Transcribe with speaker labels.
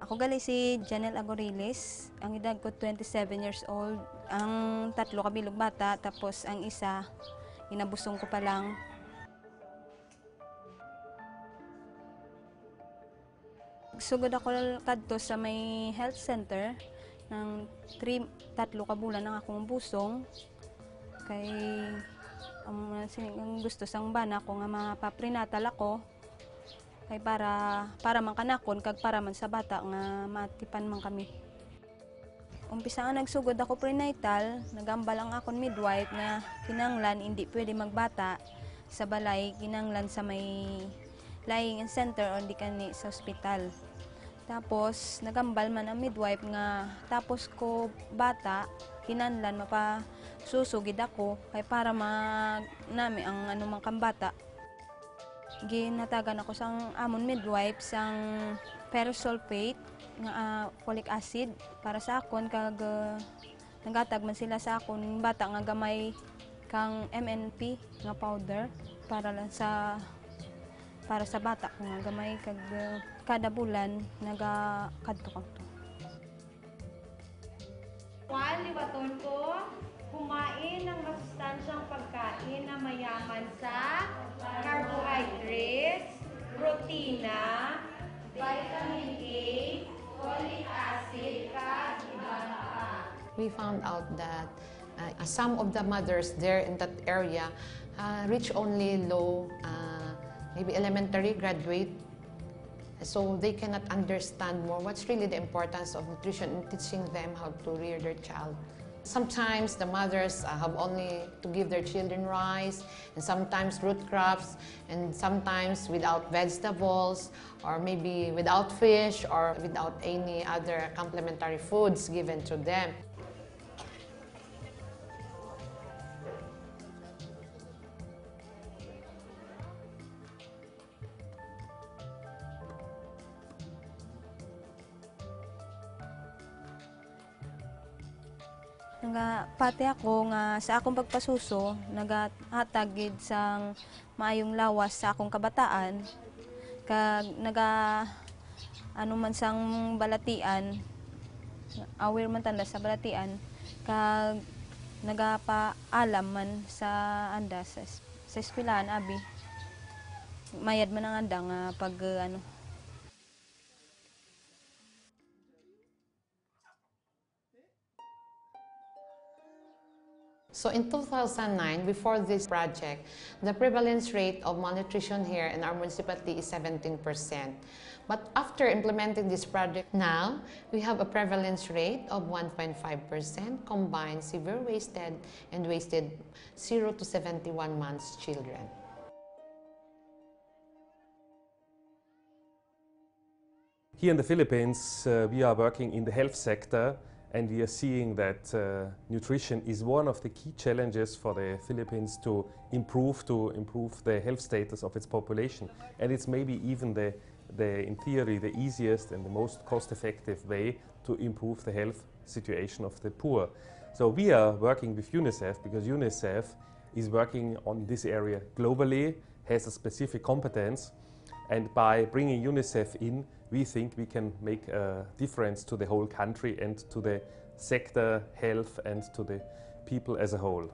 Speaker 1: Ako gali si Janelle Agoriles, ang edad ko 27 years old. Ang tatlo kabilog bata, tapos ang isa, inabusong ko pa lang. Sugod ako kadto sa may health center ng tatlo ka bulan ang akong busong. Kay ang gusto sang bana ko nga mapaprenatal ako. Kay para man kanakon kag para man sa bata nga matipan man kami. Umpisa nga nagsugod ako prenatal, nagambal ang akon midwife nga kinanglan hindi pwede magbata sa balay, kinanglan sa may lying-in center o di kani sa ospital. Tapos nagambal man ang midwife nga tapos ko bata, kinanglan mapasusugid ako kay para nami ang anumang kambata. Ginatagan ako sang amon midwife sang ferrous sulfate nga folic acid para sa akon kag nagatag man sila sa akon bata nga gamay kang MNP nga powder para sa bata ko nga gamay kag kada bulan nagakadto to.
Speaker 2: Liwaton ko, kumain ng masustansyang pagkain na mayaman sa carbohydrates, protina, vitamin A, folic acid, at iba pa.
Speaker 3: We found out that some of the mothers there in that area reach only low, maybe elementary graduate, so they cannot understand more what's really the importance of nutrition in teaching them how to rear their child. Sometimes the mothers have only to give their children rice, and sometimes root crops, and sometimes without vegetables, or maybe without fish, or without any other complementary foods given to them.
Speaker 1: Pati ako nga sa akong pagpasuso, nagahatagid sang maayong lawas sa akong kabataan, kag man sang balatian, aware man tanda sa balatian, kag nagapaalam man sa anda sa eskwelahan abi. Mayad man ang anda nga pag
Speaker 3: So in 2009, before this project, the prevalence rate of malnutrition here in our municipality is 17%. But after implementing this project now, we have a prevalence rate of 1.5% combined severe wasted and wasted 0 to 71 months children.
Speaker 4: Here in the Philippines, we are working in the health sector, and we are seeing that nutrition is one of the key challenges for the Philippines to improve the health status of its population. And it's maybe even in theory, the easiest and the most cost-effective way to improve the health situation of the poor. So we are working with UNICEF because UNICEF is working on this area globally, has a specific competence, and by bringing UNICEF in, we think we can make a difference to the whole country and to the sector, health, and to the people as a whole.